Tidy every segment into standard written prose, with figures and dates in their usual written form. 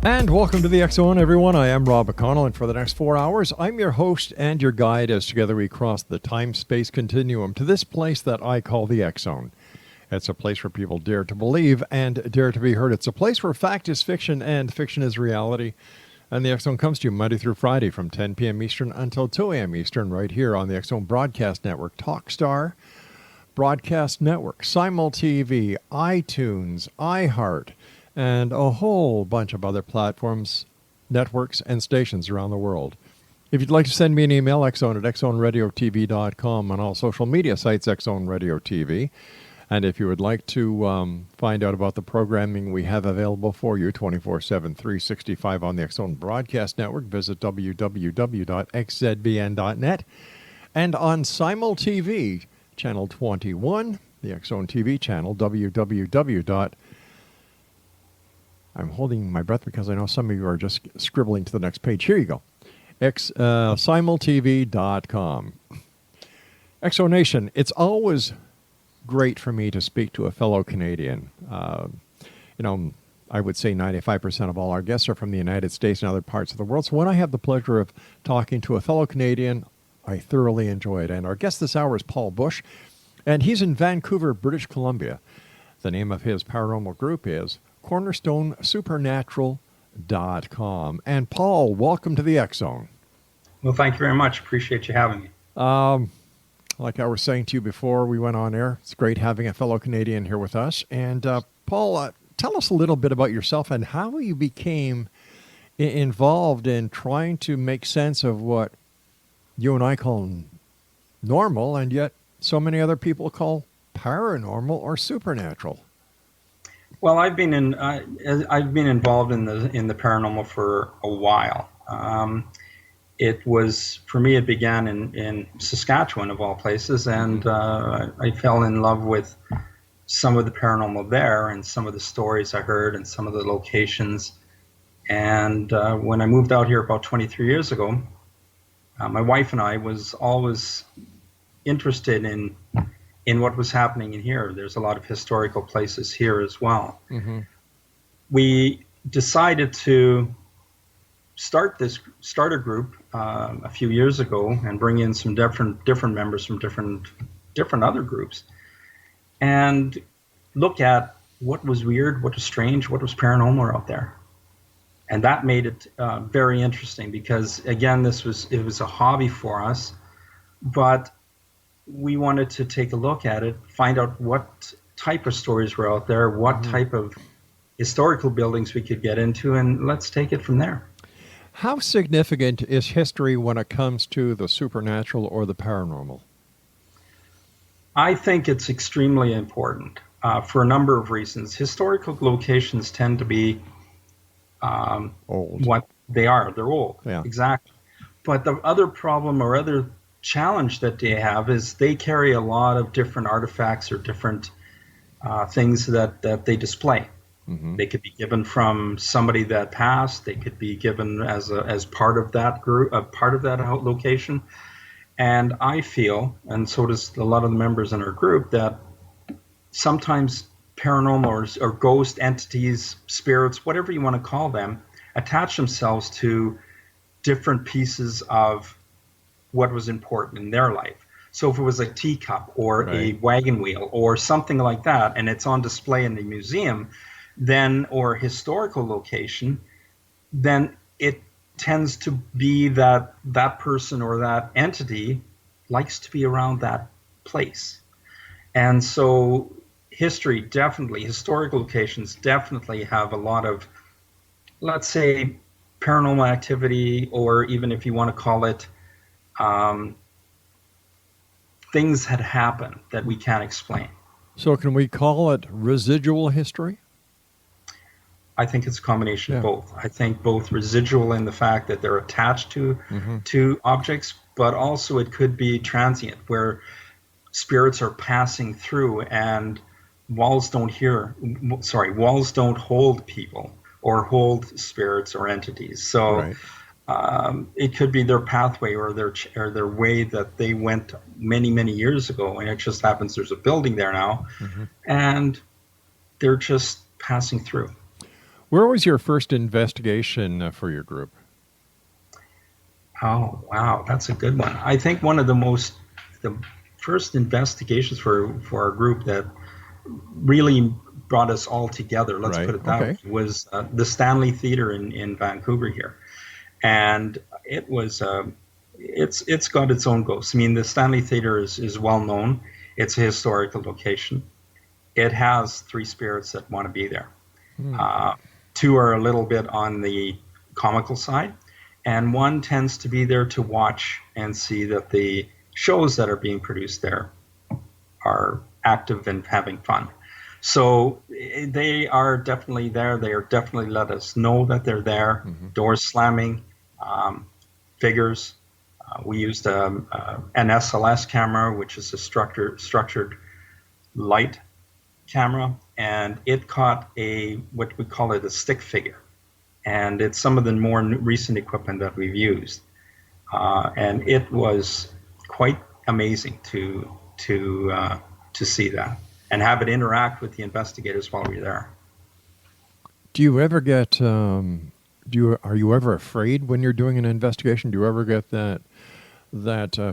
And welcome to the X Zone, everyone. I am Rob McConnell, and for the next 4 hours, I'm your host and your guide as together we cross the time-space continuum to this place that I call the X Zone. It's a place where people dare to believe and dare to be heard. It's a place where fact is fiction and fiction is reality. And the X Zone comes to you Monday through Friday from 10 p.m. Eastern until 2 a.m. Eastern right here on the X Zone Broadcast Network, Talkstar Broadcast Network, Simul TV, iTunes, iHeart, and a whole bunch of other platforms, networks, and stations around the world. If you'd like to send me an email, xzone at xzoneradiotv.com, on all social media sites, Xzone Radio TV. And if you would like to find out about the programming we have available for you 24/7, 365 on the Xzone Broadcast Network, visit www.xzbn.net. And on Simul TV, Channel 21, the Xzone TV channel, I'm holding my breath because I know some of you are just scribbling to the next page. Here you go. simultv.com. Exonation, it's always great for me to speak to a fellow Canadian. I would say 95% of all our guests are from the United States and other parts of the world. So when I have the pleasure of talking to a fellow Canadian, I thoroughly enjoy it. And our guest this hour is Paul Busch, and he's in Vancouver, British Columbia. The name of his paranormal group is Cornerstone Supernatural.com. And Paul, welcome to the X Zone. Well, thank you very much. Appreciate you having me. Like I was saying to you before we went on air, it's great having a fellow Canadian here with us. And Paul, tell us a little bit about yourself and how you became involved in trying to make sense of what you and I call normal, and yet so many other people call paranormal or supernatural. Well, I've been involved in the paranormal for a while. It began in Saskatchewan, of all places, and I fell in love with some of the paranormal there and some of the stories I heard and some of the locations. And when I moved out here about 23 years ago, my wife and I was always interested in what was happening in here. There's a lot of historical places here as well. Mm-hmm. We decided to start a group a few years ago and bring in some different members from different other groups and look at what was weird, what was strange, what was paranormal out there. And that made it very interesting because, again, it was a hobby for us, but we wanted to take a look at it, find out what type of stories were out there, what type of historical buildings we could get into, and let's take it from there. How significant is history when it comes to the supernatural or the paranormal? I think it's extremely important for a number of reasons. Historical locations tend to be old. What they are. They're old. Yeah. Exactly. But the other problem or other challenge that they have is they carry a lot of different artifacts or different things that they display. Mm-hmm. They could be given from somebody that passed. They could be given as part of that group, part of that location. And I feel, and so does a lot of the members in our group, that sometimes paranormal or ghost entities, spirits, whatever you want to call them, attach themselves to different pieces of what was important in their life. So if it was a teacup or a wagon wheel or something like that, and it's on display in the museum, then or historical location, then it tends to be that person or that entity likes to be around that place. And so historical locations definitely have a lot of, let's say, paranormal activity, or even if you want to call it things had happened that we can't explain. So can we call it residual history? I think it's a combination of both. I think both residual in the fact that they're attached to objects, but also it could be transient, where spirits are passing through and walls don't hold people or hold spirits or entities. So it could be their pathway or their way that they went many, many years ago, and it just happens there's a building there now, and they're just passing through. Where was your first investigation for your group? Oh, wow, that's a good one. I think one of the first investigations for our group that really brought us all together, let's Right. put it that Okay. way, was the Stanley Theatre in Vancouver here. And it was, it's got its own ghosts. I mean, the Stanley Theatre is well known. It's a historical location. It has three spirits that want to be there. Two are a little bit on the comical side, and one tends to be there to watch and see that the shows that are being produced there are active and having fun. So they are definitely there. They are definitely let us know that they're there. Doors slamming, figures. We used an SLS camera, which is a structured light camera, and it caught what we call it a stick figure. And it's some of the more recent equipment that we've used. And it was quite amazing to see that and have it interact with the investigators while we were there. Do you ever get are you ever afraid when you're doing an investigation? Do you ever get that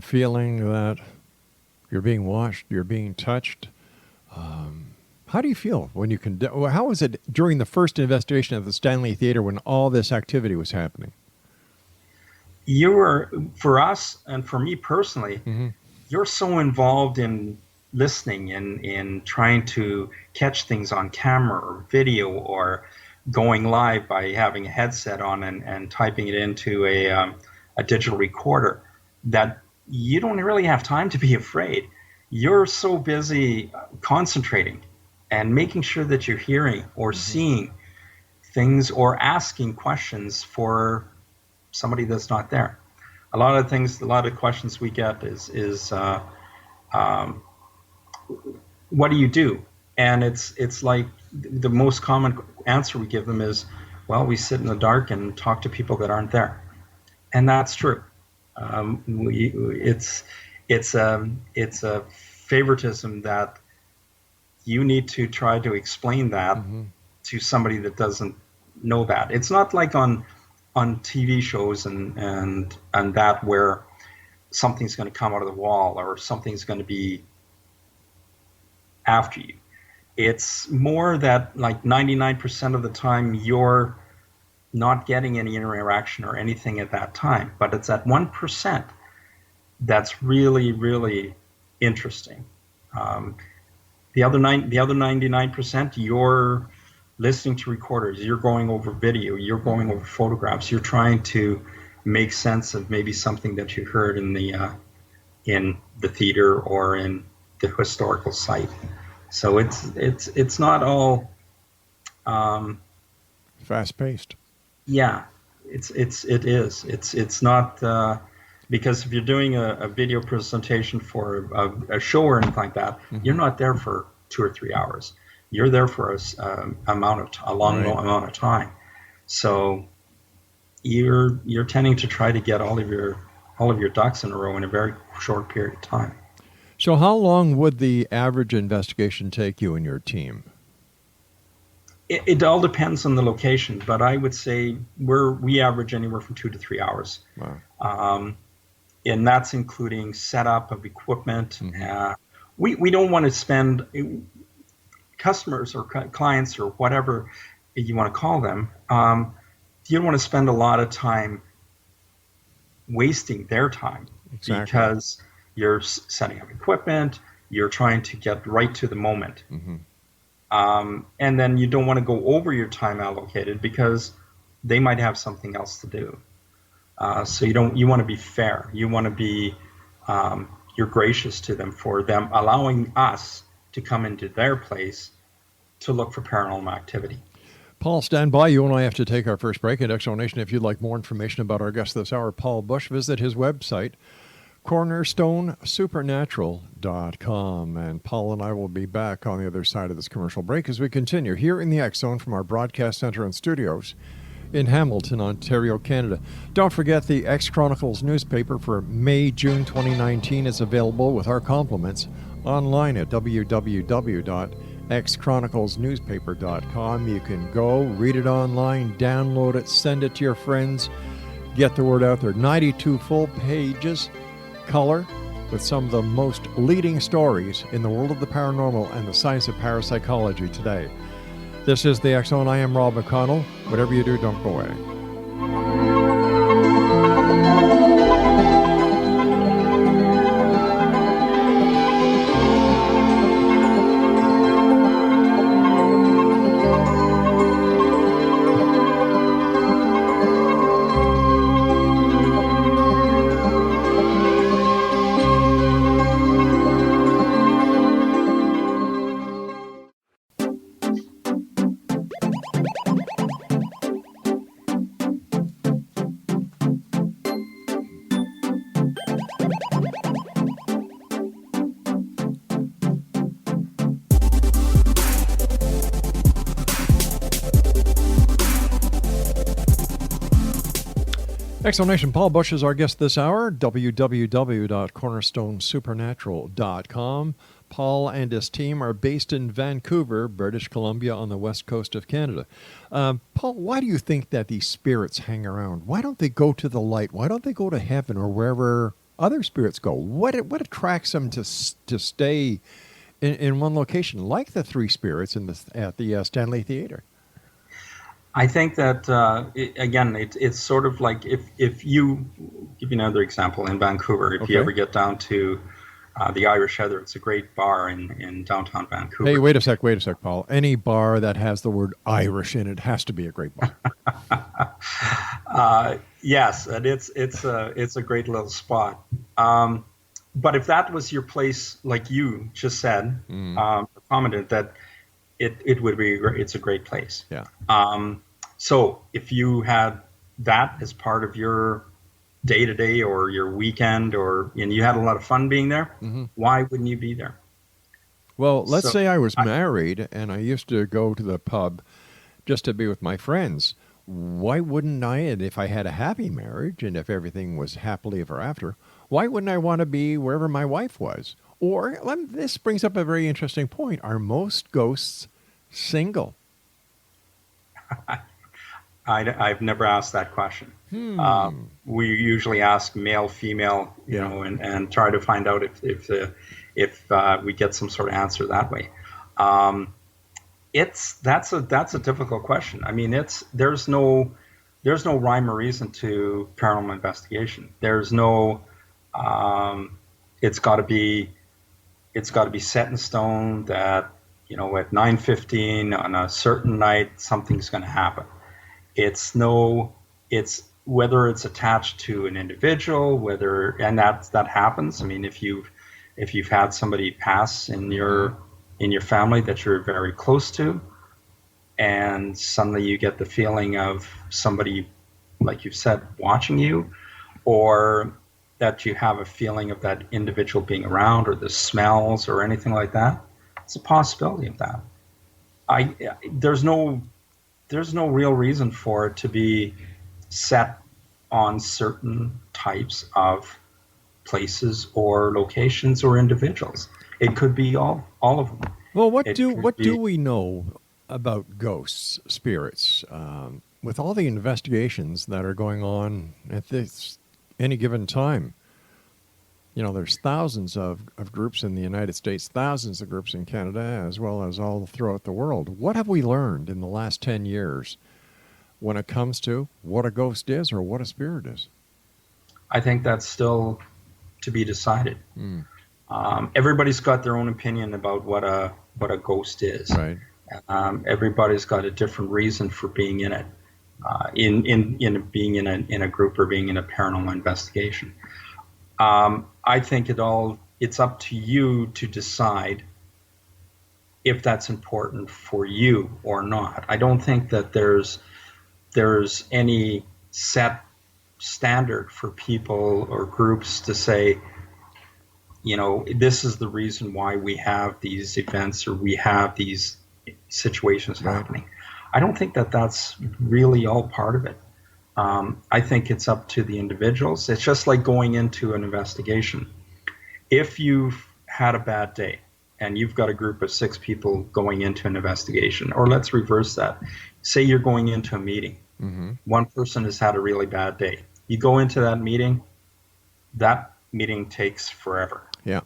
feeling that you're being watched, you're being touched? How do you feel when you can? How was it during the first investigation of the Stanley Theatre when all this activity was happening? For us and for me personally, you're so involved in listening and in trying to catch things on camera or video or going live by having a headset on and typing it into a digital recorder that you don't really have time to be afraid. You're so busy concentrating and making sure that you're hearing or seeing things or asking questions for somebody that's not there. A lot of questions we get is what do you do? And it's like the most common answer we give them is, well, we sit in the dark and talk to people that aren't there. And that's true. It's a favoritism that you need to try to explain that to somebody that doesn't know that. It's not like on TV shows and that where something's going to come out of the wall or something's going to be after you. It's more that like 99% of the time you're not getting any interaction or anything at that time, but it's that 1% that's really, really interesting. The other 99%, you're listening to recorders, you're going over video, you're going over photographs, you're trying to make sense of maybe something that you heard in the theater or in the historical site. So it's not all fast paced. Yeah, it is. It's not because if you're doing a video presentation for a show or anything like that, you're not there for 2 or 3 hours. You're there for a long amount of time. So you're tending to try to get all of your ducks in a row in a very short period of time. So how long would the average investigation take you and your team? It all depends on the location, but I would say we average anywhere from 2 to 3 hours. Wow. And that's including setup of equipment. We don't want to spend customers or clients or whatever you want to call them. You don't want to spend a lot of time wasting their time. Exactly. Because you're setting up equipment, you're trying to get right to the moment. And then you don't want to go over your time allocated because they might have something else to do. So you want to be fair. You want to be, you're gracious to them for them allowing us to come into their place to look for paranormal activity. Paul, stand by. You and I have to take our first break. At X-Zone Nation, if you'd like more information about our guest this hour, Paul Busch, visit his website, cornerstonesupernatural.com. And Paul and I will be back on the other side of this commercial break as we continue here in the X-Zone from our broadcast center and studios in Hamilton, Ontario, Canada. Don't forget the X-Chronicles newspaper for May-June 2019 is available with our compliments online at www.xztv.com. xchroniclesnewspaper.com. You can go, read it online, download it, send it to your friends, get the word out there. 92 full pages, color, with some of the most leading stories in the world of the paranormal and the science of parapsychology today. This is the X Zone. I am Rob McConnell. Whatever you do, don't go away. Explanation. Paul Busch is our guest this hour. www.cornerstonesupernatural.com. Paul and his team are based in Vancouver, British Columbia, on the west coast of Canada. Paul, why do you think that these spirits hang around? Why don't they go to the light? Why don't they go to heaven or wherever other spirits go? What attracts them to stay in one location, like the three spirits at the Stanley Theatre? I think that, it's sort of like if you, give you another example, in Vancouver, if you ever get down to the Irish Heather, it's a great bar in downtown Vancouver. Hey, wait a sec, Paul. Any bar that has the word Irish in it has to be a great bar. Yes, and it's a great little spot. But if that was your place, like you just said, commented that it would be it's a great place. Yeah. So if you had that as part of your day-to-day or your weekend, and you had a lot of fun being there, why wouldn't you be there? Well, let's say I was married and I used to go to the pub just to be with my friends. Why wouldn't I, and if I had a happy marriage and if everything was happily ever after, why wouldn't I want to be wherever my wife was? Or, this brings up a very interesting point. Are most ghosts single? I've never asked that question. We usually ask male, female, and try to find out if we get some sort of answer that way. That's a difficult question. I mean, there's no rhyme or reason to paranormal investigation. There's no it's got to be set in stone that at 9:15 on a certain night something's going to happen. It's whether it's attached to an individual, and that happens. I mean, if you've had somebody pass in your family that you're very close to, and suddenly you get the feeling of somebody, like you said, watching you, or that you have a feeling of that individual being around, or the smells or anything like that, it's a possibility of that. There's no real reason for it to be set on certain types of places or locations or individuals. It could be all of them. Well, what do we know about ghosts, spirits, with all the investigations that are going on at any given time? There's thousands of groups in the United States, thousands of groups in Canada, as well as all throughout the world. What have we learned in the last 10 years when it comes to what a ghost is or what a spirit is? I think that's still to be decided. Everybody's got their own opinion about what a ghost is. Right. Everybody's got a different reason for being in it, in being in a group or being in a paranormal investigation. I think it's up to you to decide if that's important for you or not. I don't think that there's any set standard for people or groups to say, this is the reason why we have these events or we have these situations happening. I don't think that that's really all part of it. I think it's up to the individuals. It's just like going into an investigation. If you've had a bad day and you've got a group of 6 people going into an investigation, or let's reverse that. Say you're going into a meeting. Mm-hmm. One person has had a really bad day. You go into that meeting takes forever. Yeah.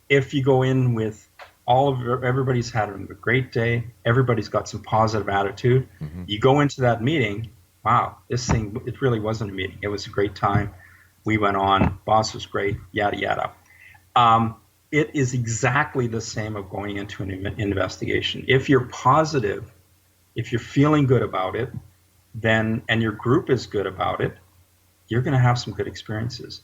If you go in with everybody's had a great day, everybody's got some positive attitude, Mm-hmm. you go into that meeting, wow, it really wasn't a meeting. It was a great time. We went on, boss was great, yada, yada. It is exactly the same of going into an investigation. If you're positive, if you're feeling good about it, then, and your group is good about it, you're going to have some good experiences.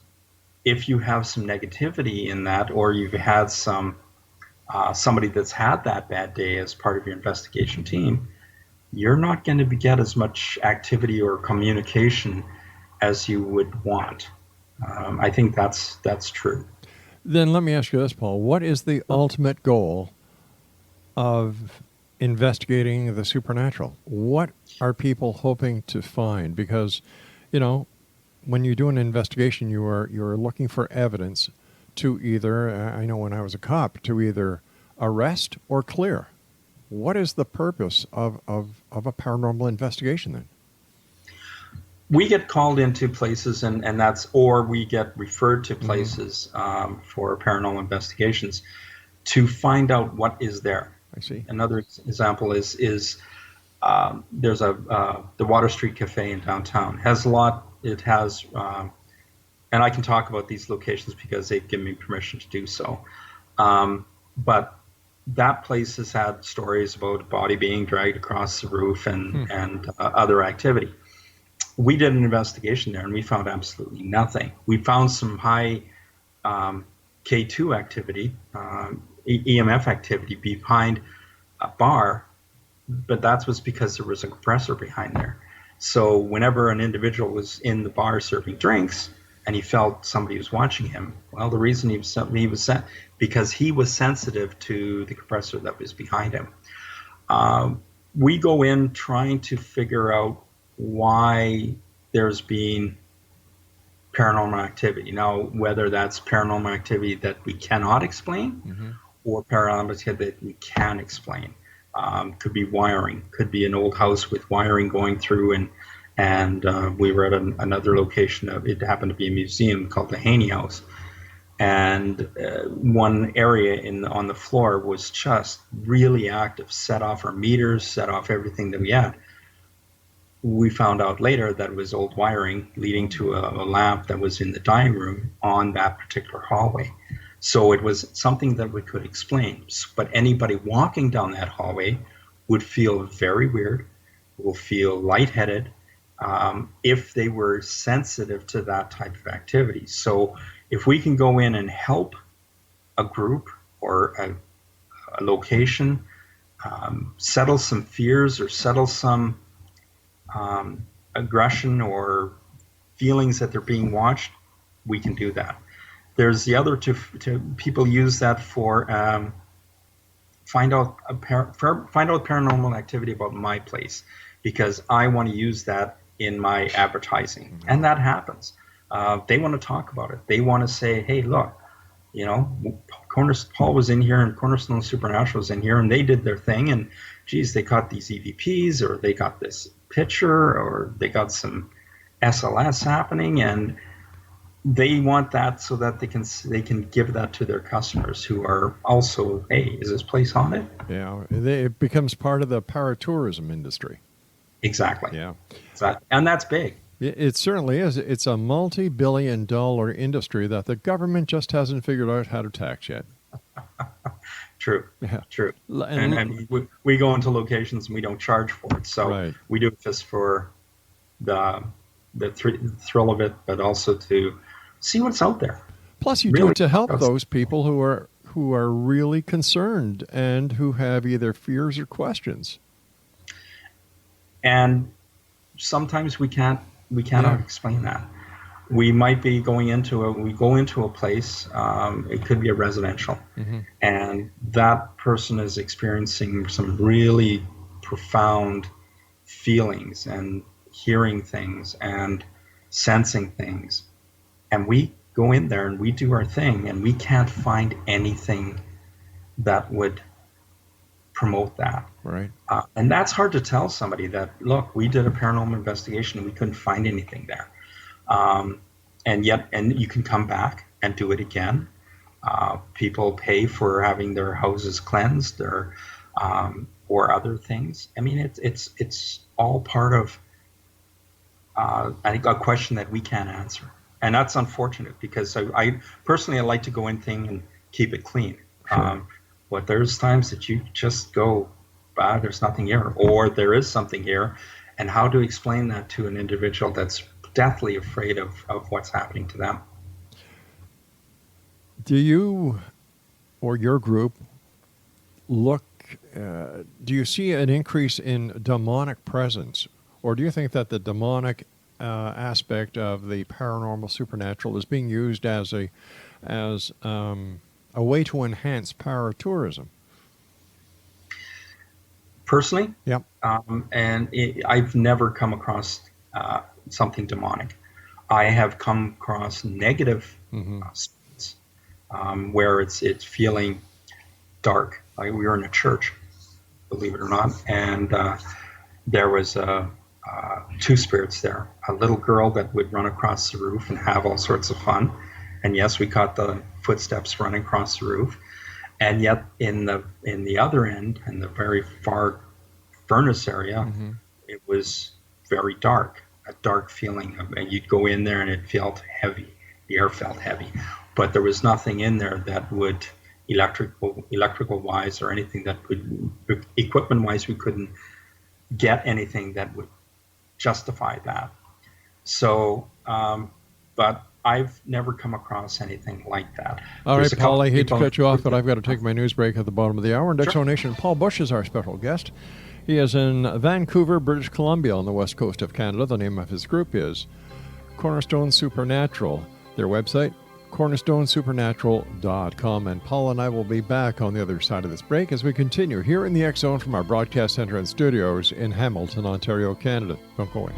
If you have some negativity in that, or you've had somebody that's had that bad day as part of your investigation team, you're not going to get as much activity or communication as you would want. I think that's true. Then let me ask you this, Paul. What is the ultimate goal of investigating the supernatural? What are people hoping to find? Because, when you do an investigation, you're looking for evidence to either, I know when I was a cop, to either arrest or clear. What is the purpose of a paranormal investigation then? We get called into places, or we get referred to places for paranormal investigations to find out what is there. I see. Another example is there's the Water Street Cafe in downtown. It has, and I can talk about these locations because they've given me permission to do so. But that place has had stories about a body being dragged across the roof and other activity. We did an investigation there, and we found absolutely nothing. We found some high K2 activity, EMF activity behind a bar, but that was because there was a compressor behind there. So whenever an individual was in the bar serving drinks and he felt somebody was watching him, well, the reason he was because he was sensitive to the compressor that was behind him. We go in trying to figure out why there's been paranormal activity. Now, whether that's paranormal activity that we cannot explain or paranormal activity that we can explain. Could be wiring, could be an old house with wiring going through, and we were at another location. It happened to be a museum called the Haney House, and one area on the floor was just really active, set off our meters, set off everything that we had. We found out later that it was old wiring leading to a lamp that was in the dining room on that particular hallway. So it was something that we could explain, but anybody walking down that hallway would feel very weird, will feel lightheaded if they were sensitive to that type of activity. So if we can go in and help a group or a location settle some fears or settle some aggression or feelings that they're being watched, we can do that. There's the other two people use that for find out paranormal activity about my place because I want to use that in my advertising, and that happens. They want to talk about it. They want to say, "Hey, look, Paul was in here and Cornerstone Supernatural was in here, and they did their thing, and geez, they got these EVPs, or they got this picture, or they got some SLS happening," and they want that so that they can give that to their customers who are also, hey, is this place haunted? Yeah, it becomes part of the paratourism industry. Exactly. Yeah. And that's big. It certainly is. It's a multi-billion-dollar industry that the government just hasn't figured out how to tax yet. True. Yeah. True. And we go into locations and we don't charge for it. So we do it just for the thrill of it, but also to see what's out there. Plus, you do it to help those people who are really concerned and who have either fears or questions. And sometimes we cannot explain that. We might be going into a place. It could be a residential, and that person is experiencing some really profound feelings and hearing things and sensing things, and we go in there and we do our thing, and we can't find anything that would promote that. Right. And that's hard to tell somebody that, look, we did a paranormal investigation and we couldn't find anything there. And you can come back and do it again. People pay for having their houses cleansed or other things. I mean, it's all part of, I think, a question that we can't answer. And that's unfortunate because I personally, I like to go in and keep it clean. Sure. But there's times that you just go, there's nothing here, or there is something here. And how to explain that to an individual that's deathly afraid of what's happening to them? Do you or your group do you see an increase in demonic presence? Or do you think that the demonic aspect of the paranormal supernatural is being used as a way to enhance paratourism? Personally, Yep. I've never come across something demonic. I have come across negative spirits, where it's feeling dark. Like we were in a church, believe it or not, and there was two spirits there. A little girl that would run across the roof and have all sorts of fun. And yes, we caught the footsteps running across the roof. And yet in the other end, in the very far furnace area, it was very dark, a dark feeling. And you'd go in there and it felt heavy. The air felt heavy. But there was nothing in there that would, electrical wise or anything that could, equipment wise, we couldn't get anything that would justify that. So, but I've never come across anything like that. All right, Paul, I hate to cut you off, but I've got to take my news break at the bottom of the hour. And Sure. Nation, Paul Busch is our special guest. He is in Vancouver, British Columbia, on the west coast of Canada. The name of his group is Cornerstone Supernatural. Their website, cornerstonesupernatural.com. And Paul and I will be back on the other side of this break as we continue here in the X Zone from our broadcast center and studios in Hamilton, Ontario, Canada. Don't go away.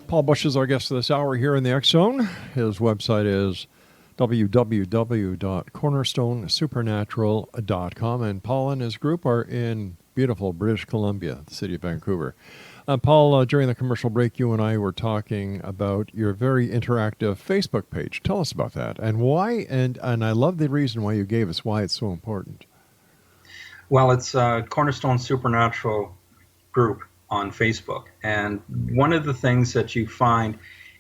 Paul Busch is our guest this hour here in the X Zone. His website is www.cornerstonesupernatural.com. And Paul and his group are in beautiful British Columbia, the city of Vancouver. Paul, during the commercial break, you and I were talking about your very interactive Facebook page. Tell us about that and why. And I love the reason why you gave us why it's so important. Well, it's Cornerstone Supernatural group on Facebook. And one of the things that you find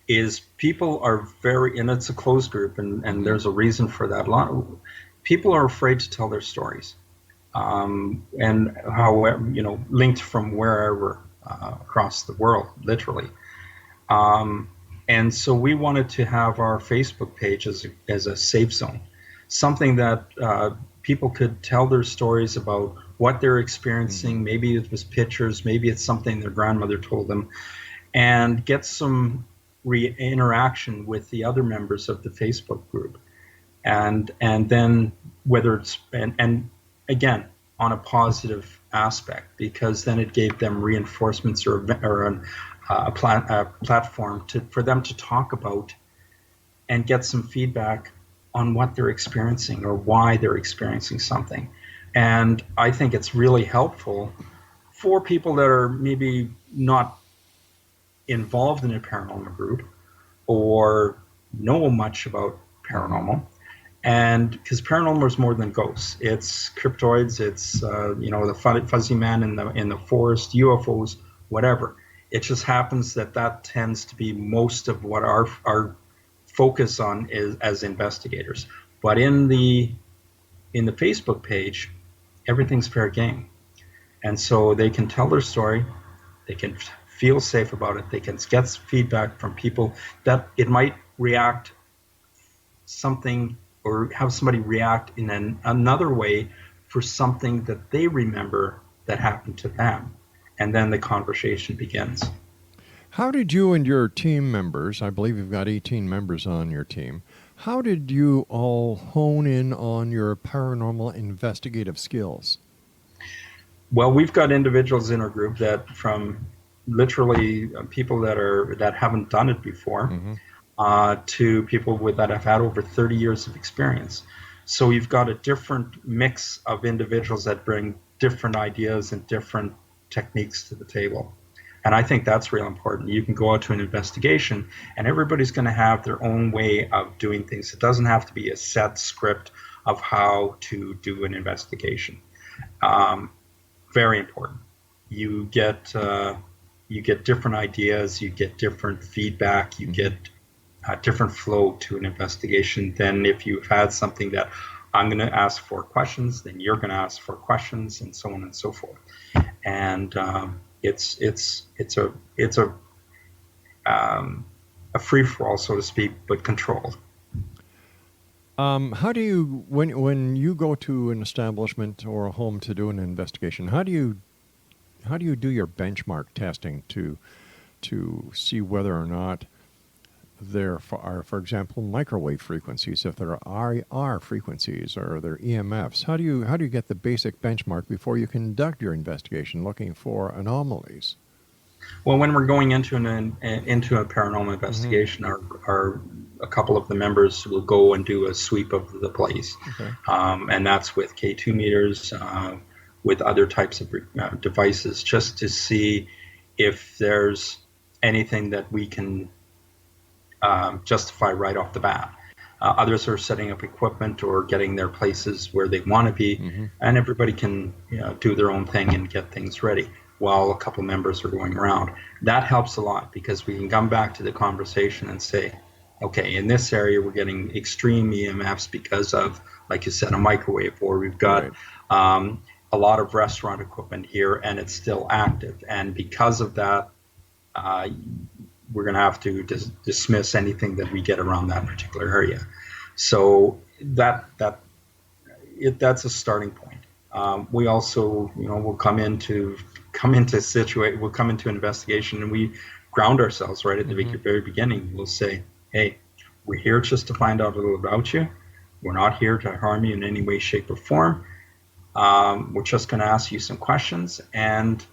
is people are and it's a closed group, and there's a reason for that. A lot of people are afraid to tell their stories. And however, linked from wherever across the world, literally. And so we wanted to have our Facebook page as a safe zone, something that people could tell their stories about what they're experiencing. Maybe it was pictures, maybe it's something their grandmother told them, and get some interaction with the other members of the Facebook group. And then whether it's, and again, on a positive aspect, because then it gave them reinforcements or a platform for them to talk about and get some feedback on what they're experiencing or why they're experiencing something. And I think it's really helpful for people that are maybe not involved in a paranormal group or know much about paranormal. And because paranormal is more than ghosts, it's cryptoids, it's the fuzzy man in the forest, UFOs, whatever. It just happens that tends to be most of what our focus on is as investigators. But in the Facebook page, everything's fair game, and so they can tell their story, they can feel safe about it. They can get feedback from people that it might react something or have somebody react in another way for something that they remember that happened to them. And then the conversation begins. How did you and your team members, I believe you've got 18 members on your team, how did you all hone in on your paranormal investigative skills? Well, we've got individuals in our group that from literally people that haven't done it before, to people that have had over 30 years of experience. So you've got a different mix of individuals that bring different ideas and different techniques to the table. And I think that's real important. You can go out to an investigation and everybody's going to have their own way of doing things. It doesn't have to be a set script of how to do an investigation. Very important. You get different ideas, you get different feedback, you get a different flow to an investigation than if you've had something that I'm going to ask 4 questions, then you're going to ask 4 questions, and so on and so forth. And it's a free for all, so to speak, but controlled. How do you, when you go to an establishment or a home to do an investigation, how do you do your benchmark testing to see whether or not there are, for example, microwave frequencies, if there are frequencies or there are EMFs? How do you get the basic benchmark before you conduct your investigation looking for anomalies? Well, when we're going into a paranormal investigation, a couple of the members will go and do a sweep of the place, and that's with K2 meters, with other types of devices, just to see if there's anything that we can justify right off the bat. Others are setting up equipment or getting their places where they want to be, and everybody can do their own thing and get things ready while a couple members are going around. That helps a lot because we can come back to the conversation and say, okay, in this area we're getting extreme EMFs because of, like you said, a microwave, or we've got a lot of restaurant equipment here and it's still active. And because of that, we're going to have to dismiss anything that we get around that particular area. So that's a starting point. We also, we'll come into investigation and we ground ourselves right at the very beginning. We'll say, hey, we're here just to find out a little about you. We're not here to harm you in any way, shape, or form. We're just going to ask you some questions and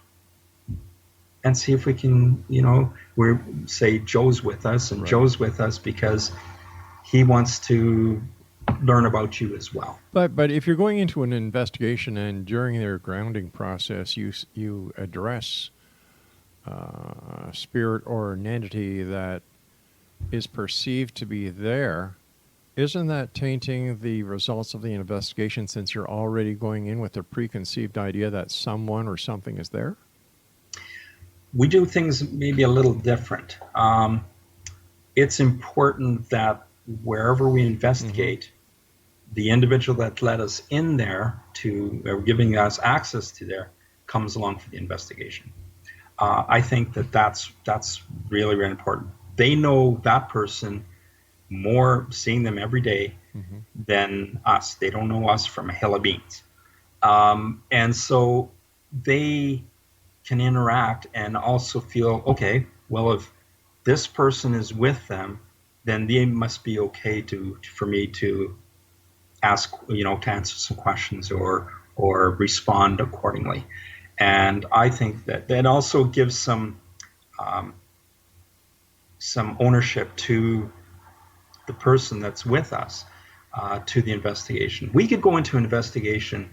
see if we can, we say Joe's with us, and Joe's with us because he wants to learn about you as well. But if you're going into an investigation and during their grounding process, you address a spirit or an entity that is perceived to be there, isn't that tainting the results of the investigation since you're already going in with a preconceived idea that someone or something is there? We do things maybe a little different. It's important that wherever we investigate, the individual that led us in there or giving us access to there comes along for the investigation. I think that's really, really important. They know that person more, seeing them every day, than us. They don't know us from a hill of beans. And so they can interact and also feel, okay, well, if this person is with them, then they must be okay for me to ask, to answer some questions or respond accordingly. And I think that also gives some ownership to the person that's with us, to the investigation. We could go into an investigation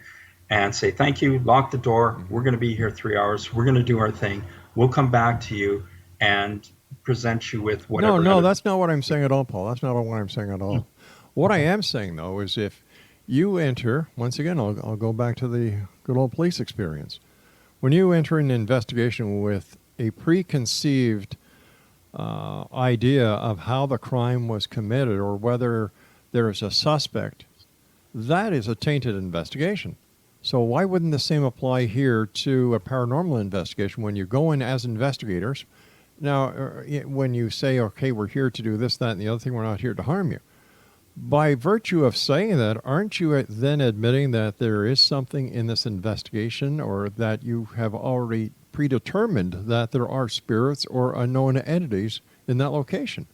and say, thank you, lock the door, we're going to be here 3 hours, we're going to do our thing, we'll come back to you and present you with whatever. No, that's not what I'm saying at all, Paul. That's not what I'm saying at all. What I am saying, though, is if you enter, once again, I'll go back to the good old police experience. When you enter an investigation with a preconceived idea of how the crime was committed or whether there is a suspect, that is a tainted investigation. So why wouldn't the same apply here to a paranormal investigation when you go in as investigators? Now, when you say, okay, we're here to do this, that, and the other thing, we're not here to harm you. By virtue of saying that, aren't you then admitting that there is something in this investigation, or that you have already predetermined that there are spirits or unknown entities in that location?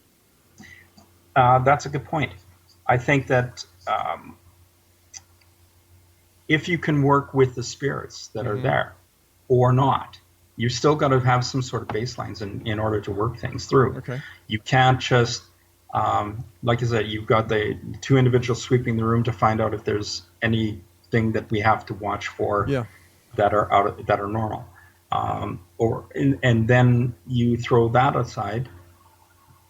That's a good point. I think that if you can work with the spirits that are there or not, you still got to have some sort of baselines in order to work things through. Okay. You can't just, like I said, you've got the two individuals sweeping the room to find out if there's anything that we have to watch for that are normal, and then you throw that aside,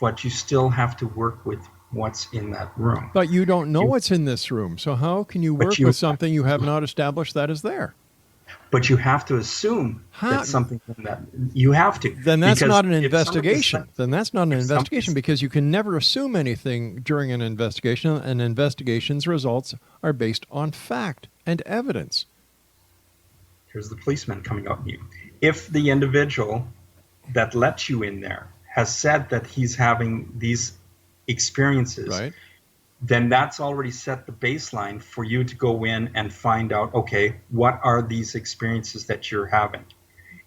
but you still have to work with what's in that room. But you don't know what's in this room, so how can you work with something you have not established that is there? But you have to assume that something in that you have to. Then that's not an investigation. Then that's not an investigation, because you can never assume anything during an investigation. An investigation's results are based on fact and evidence. Here's the policeman coming out at you. If the individual that let you in there has said that he's having these experiences, right, then that's already set the baseline for you to go in and find out, okay, what are these experiences that you're having?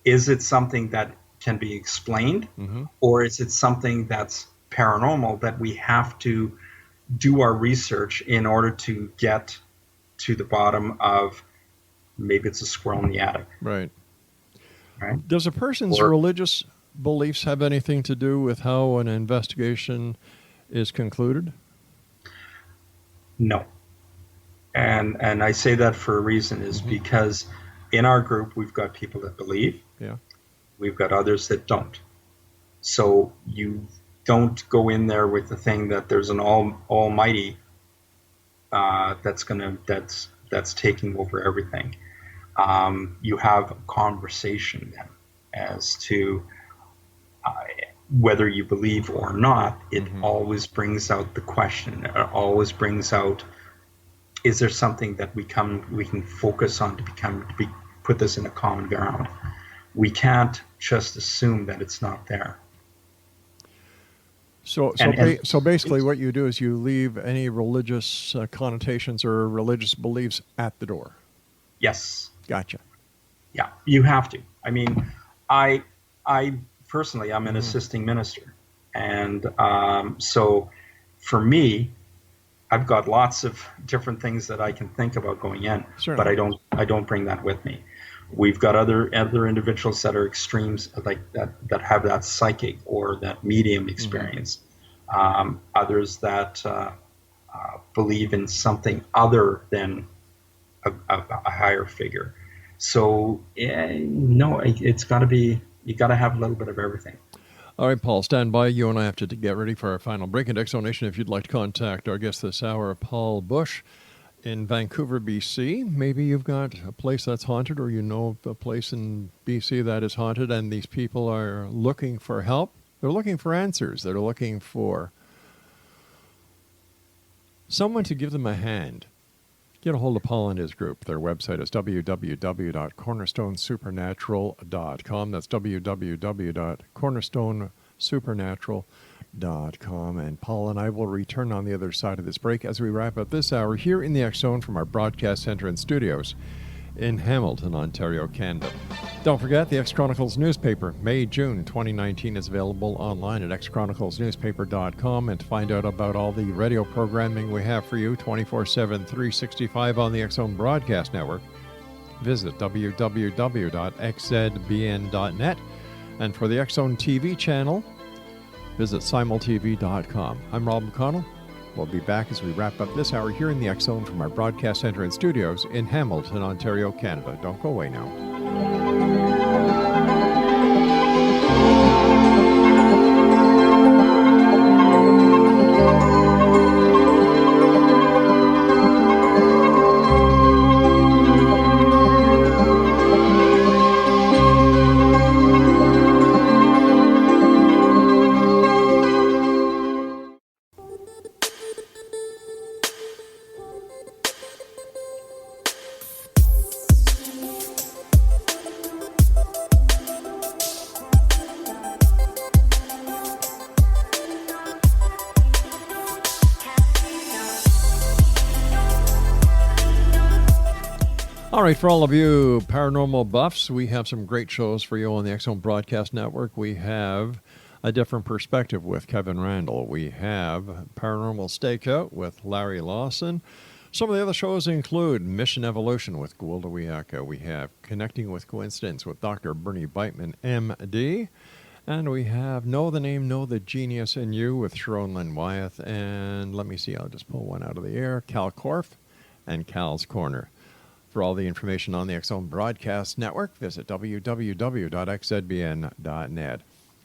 Is it something that can be explained, or is it something that's paranormal that we have to do our research in order to get to the bottom of? Maybe it's a squirrel in the attic. Right. Does a person's religious beliefs have anything to do with how an investigation is concluded? No. And I say that for a reason, is because in our group we've got people that believe. Yeah. We've got others that don't. So you don't go in there with the thing that there's an almighty that's taking over everything. You have a conversation then as to whether you believe or not. It always brings out the question. It always brings out, is there something that we can focus on to put this in a common ground? We can't just assume that it's not there. So basically what you do is you leave any religious connotations or religious beliefs at the door. Yes. Gotcha. Yeah, you have to. I mean, I personally, I'm an assisting minister. And so for me, I've got lots of different things that I can think about going in, but I don't bring that with me. We've got other individuals that are extremes, like that have that psychic or that medium experience. Others that believe in something other than a higher figure. So no, it's got to be. You got to have a little bit of everything. All right, Paul, stand by. You and I have to get ready for our final break. And Exonation, if you'd like to contact our guest this hour, Paul Busch, in Vancouver, BC. Maybe you've got a place that's haunted, or you know of a place in BC that is haunted, and these people are looking for help. They're looking for answers. They're looking for someone to give them a hand. Get a hold of Paul and his group. Their website is www.cornerstonesupernatural.com. That's www.cornerstonesupernatural.com. And Paul and I will return on the other side of this break as we wrap up this hour here in the X Zone from our broadcast center and studios in Hamilton, Ontario, Canada. Don't forget, the X Chronicles newspaper, May-June 2019, is available online at xchroniclesnewspaper.com. And to find out about all the radio programming we have for you 24/7, 365 on the X Zone Broadcast Network, visit www.xzbn.net. And for the X Zone TV channel, visit simultv.com. I'm Rob McConnell. We'll be back as we wrap up this hour here in the X Zone from our broadcast center and studios in Hamilton, Ontario, Canada. Don't go away now. All right, for all of you paranormal buffs, we have some great shows for you on the X Zone Broadcast Network. We have A Different Perspective with Kevin Randall. We have Paranormal Stakeout with Larry Lawson. Some of the other shows include Mission Evolution with Gwilda Wiyaka. We have Connecting with Coincidence with Dr. Bernie Beitman, MD. And we have Know the Name, Know the Genius in You with Sharon Lynn Wyeth. And let me see, I'll just pull one out of the air. Cal Korf and Cal's Corner. For all the information on the X Zone Broadcast Network, visit www.xzbn.net.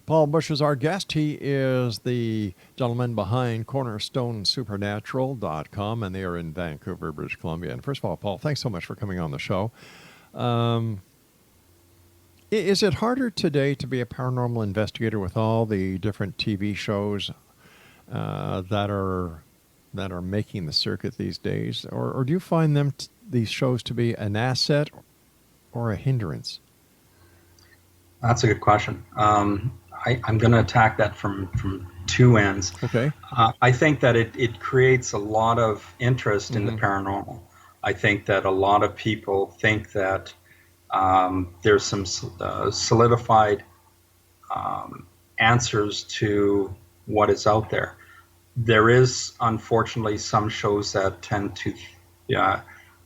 Paul Busch is our guest. He is the gentleman behind Cornerstone Supernatural.com, and they are in Vancouver, British Columbia. And first of all, Paul, thanks so much for coming on the show. Is it harder today to be a paranormal investigator with all the different TV shows that are making the circuit these days, or do you find these shows to be an asset or a hindrance? That's a good question. I'm going to attack that from two ends. Okay. I think that it creates a lot of interest in the paranormal. I think that a lot of people think that there's some solidified answers to what is out there. There is, unfortunately, some shows that tend to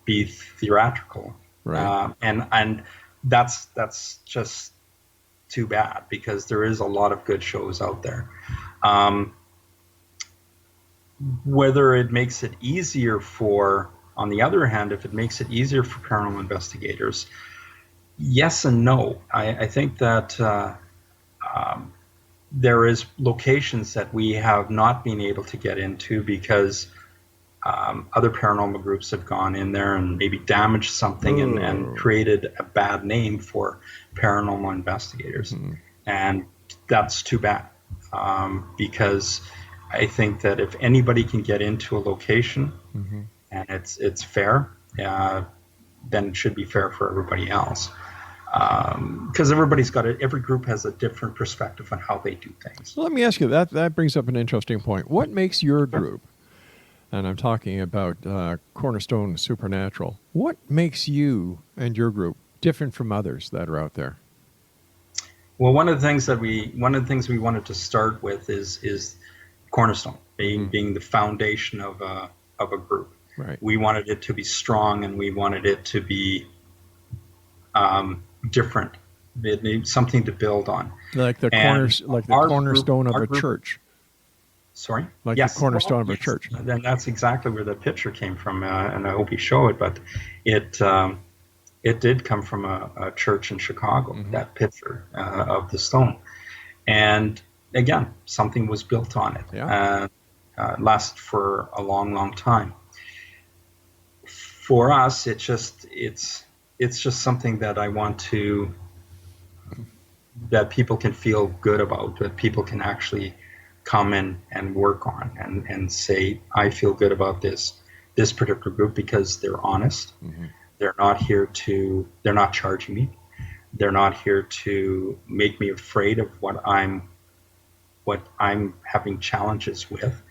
be theatrical, right. And that's just too bad, because there is a lot of good shows out there. Whether it makes it easier on the other hand, if it makes it easier for paranormal investigators, yes and no. I think that there is locations that we have not been able to get into because other paranormal groups have gone in there and maybe damaged something and created a bad name for paranormal investigators. And that's too bad, because I think that if anybody can get into a location and it's fair, then it should be fair for everybody else. Because every group has a different perspective on how they do things. Well, let me ask you, that brings up an interesting point. What makes your group, and I'm talking about Cornerstone Supernatural, what makes you and your group different from others that are out there? Well, one of the things we wanted to start with is Cornerstone being the foundation of a group. Right. We wanted it to be strong, and we wanted it to be different. It needs something to build on, like the cornerstone of a church. Sorry? Like yes. the cornerstone of a church. Then that's exactly where the picture came from, and I hope you show it. But it did come from a church in Chicago. That picture of the stone, and again, something was built on it. Yeah. Lasted for a long, long time. For us, it's just something that I want that people can feel good about, that people can actually come in and work on and say, I feel good about this particular group, because they're honest. They're not charging me. They're not here to make me afraid of what I'm having challenges with.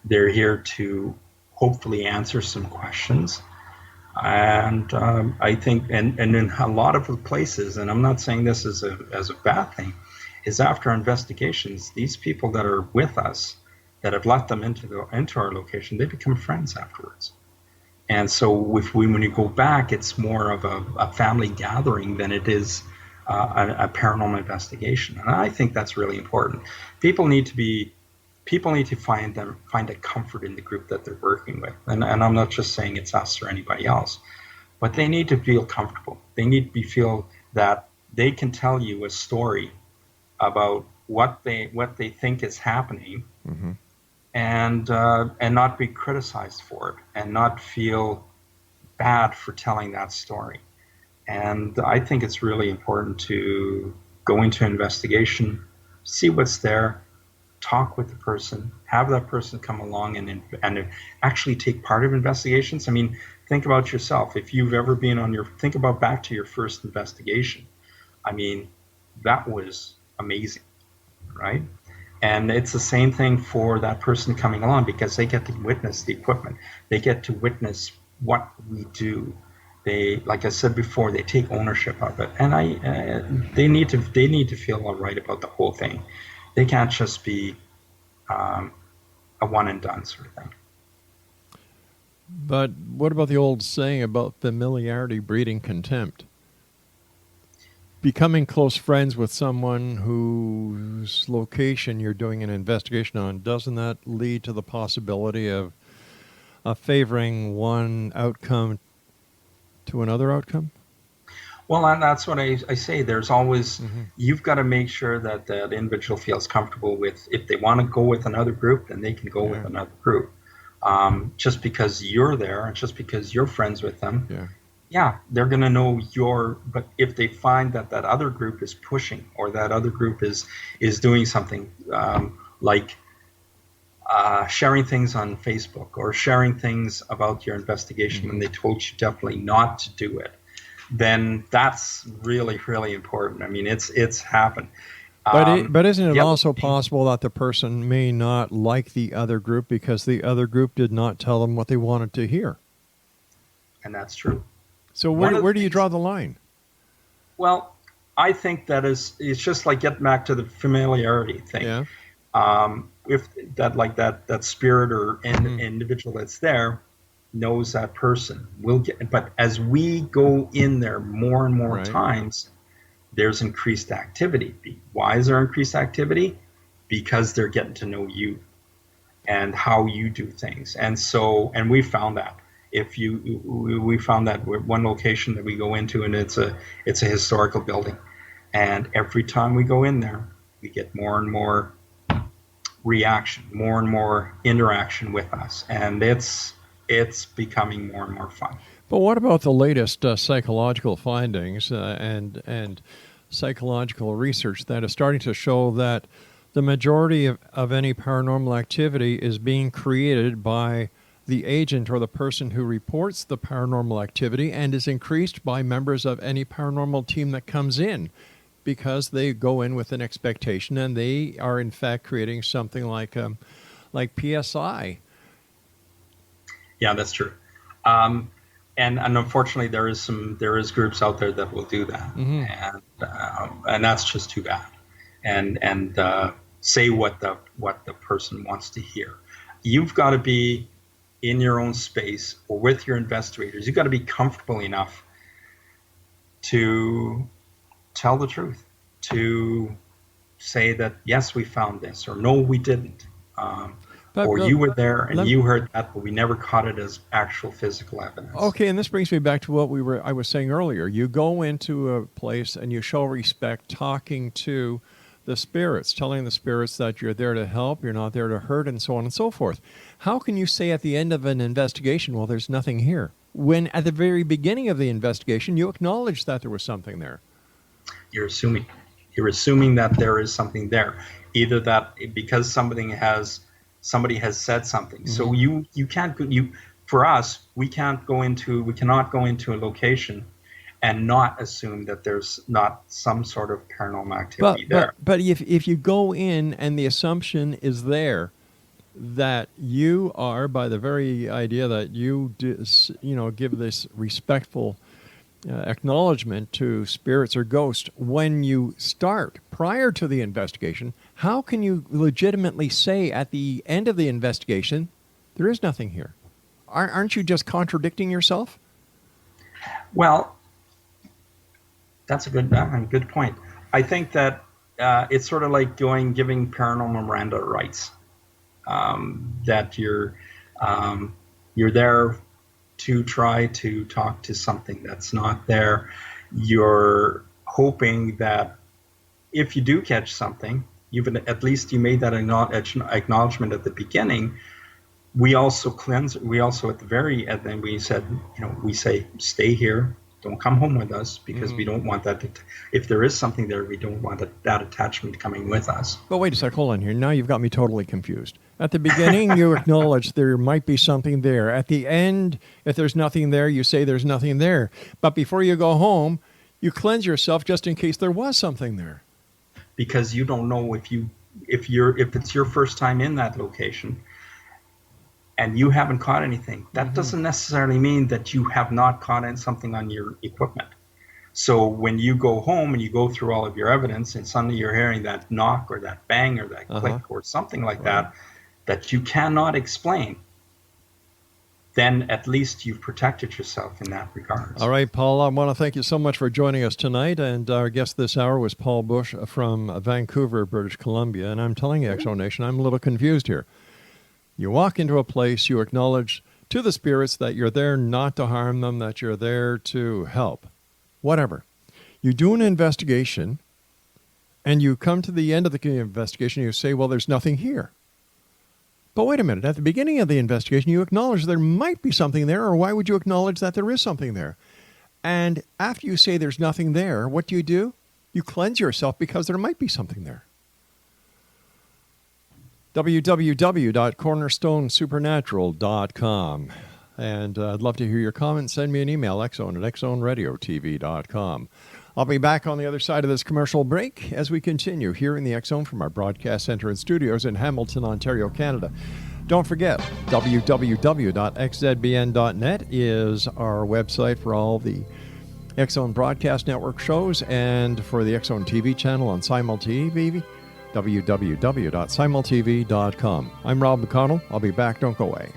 They're here to hopefully answer some questions. And I think, and in a lot of the places, and I'm not saying this as a bad thing, is after investigations, these people that are with us, that have let them into our location, they become friends afterwards. And so when you go back, it's more of a family gathering than it is a paranormal investigation. And I think that's really important. People need to find a comfort in the group that they're working with. And I'm not just saying it's us or anybody else, but they need to feel comfortable. They need to feel that they can tell you a story about what they think is happening, and not be criticized for it, and not feel bad for telling that story. And I think it's really important to go into an investigation, see what's there, talk with the person, have that person come along and actually take part of investigations. I mean, think about yourself. If you've ever been think about back to your first investigation. I mean, that was amazing, right? And it's the same thing for that person coming along, because they get to witness the equipment. They get to witness what we do. They, like I said before, they take ownership of it, and they need to feel all right about the whole thing. They can't just be um, a one and done sort of thing. But what about the old saying about familiarity breeding contempt? Becoming close friends with someone whose location you're doing an investigation on, doesn't that lead to the possibility of favoring one outcome to another outcome? Well, and that's what I say. There's always, Mm-hmm. you've got to make sure that that individual feels comfortable with, if they want to go with another group, then they can go with Yeah. another group. Just because you're there and just because you're friends with them, Yeah. yeah, they're going to know but if they find that that other group is pushing, or that other group is doing something, like sharing things on Facebook, or sharing things about your investigation Mm-hmm. when they told you definitely not to do it, then that's really, really important. I mean, it's happened. But isn't it The other also thing, possible that the person may not like the other group because the other group did not tell them what they wanted to hear? and that's true. So One of the where do you things, draw the line? well, I think that it's just like getting back to the familiarity thing. Yeah. If that, like that spirit or Mm-hmm. individual that's there knows that person will get, but as we go in there more and more Right. times, there's increased activity. Why is there increased activity? Because they're getting to know you and how you do things. And we found that, we found that one location that we go into, and it's a historical building, and every time we go in there, we get more and more reaction, more and more interaction with us, and it's becoming more and more fun. But what about the latest psychological findings and psychological research that is starting to show that the majority of any paranormal activity is being created by the agent or the person who reports the paranormal activity, and is increased by members of any paranormal team that comes in, because they go in with an expectation and they are in fact creating something like PSI. Yeah, that's true. Um, and unfortunately, there is groups out there that will do that, Mm-hmm. and that's just too bad. And say what the person wants to hear. You've got to be in your own space or with your investigators. You've got to be comfortable enough to tell the truth, to say that yes, we found this, or no, we didn't. But Or you were there and let, you heard that, but we never caught it as actual physical evidence. Okay, and this brings me back to what I was saying earlier. You go into a place and you show respect, talking to the spirits, telling the spirits that you're there to help, you're not there to hurt, and so on and so forth. How can you say at the end of an investigation, well, there's nothing here, when at the very beginning of the investigation you acknowledged that there was something there? You're assuming that there is something there, either that because somebody has said something. Mm-hmm. So you can't go, for us, we cannot go into a location and not assume that there's not some sort of paranormal activity there. But if you go in and the assumption is there that you are, by the very idea that you give this respectful acknowledgement to spirits or ghosts when you start prior to the investigation, how can you legitimately say at the end of the investigation there is nothing here? Aren't you just contradicting yourself? Well, that's a good point. I think that it's sort of like giving paranormal Miranda rights. That you're there to try to talk to something that's not there. You're hoping that if you do catch something, at least you made that acknowledgement at the beginning. We also at the very end, then we said, we say, stay here, don't come home with us, because we don't want that if there is something there, we don't want that attachment coming with us. But wait a sec, hold on here. Now you've got me totally confused. At the beginning, you acknowledge there might be something there. At the end, if there's nothing there, you say there's nothing there. But before you go home, you cleanse yourself just in case there was something there. Because you don't know if it's your first time in that location, and you haven't caught anything, that doesn't necessarily mean that you have not caught something on your equipment. So when you go home and you go through all of your evidence and suddenly you're hearing that knock or that bang or that click or something like that you cannot explain, then at least you've protected yourself in that regard. All right, Paul, I want to thank you so much for joining us tonight. And our guest this hour was Paul Busch from Vancouver, British Columbia. And I'm telling you, Exo Nation, I'm a little confused here. You walk into a place, you acknowledge to the spirits that you're there not to harm them, that you're there to help. Whatever. You do an investigation, and you come to the end of the investigation, and you say, well, there's nothing here. But wait a minute. At the beginning of the investigation, you acknowledge there might be something there, or why would you acknowledge that there is something there? And after you say there's nothing there, what do? You cleanse yourself because there might be something there. www.cornerstonesupernatural.com. And I'd love to hear your comments. Send me an email, xzone@xzoneradiotv.com. I'll be back on the other side of this commercial break as we continue here in the X-Zone from our broadcast center and studios in Hamilton, Ontario, Canada. Don't forget, www.xzbn.net is our website for all the X-Zone Broadcast Network shows and for the X-Zone TV channel on SimulTV, www.simultv.com. I'm Rob McConnell. I'll be back. Don't go away.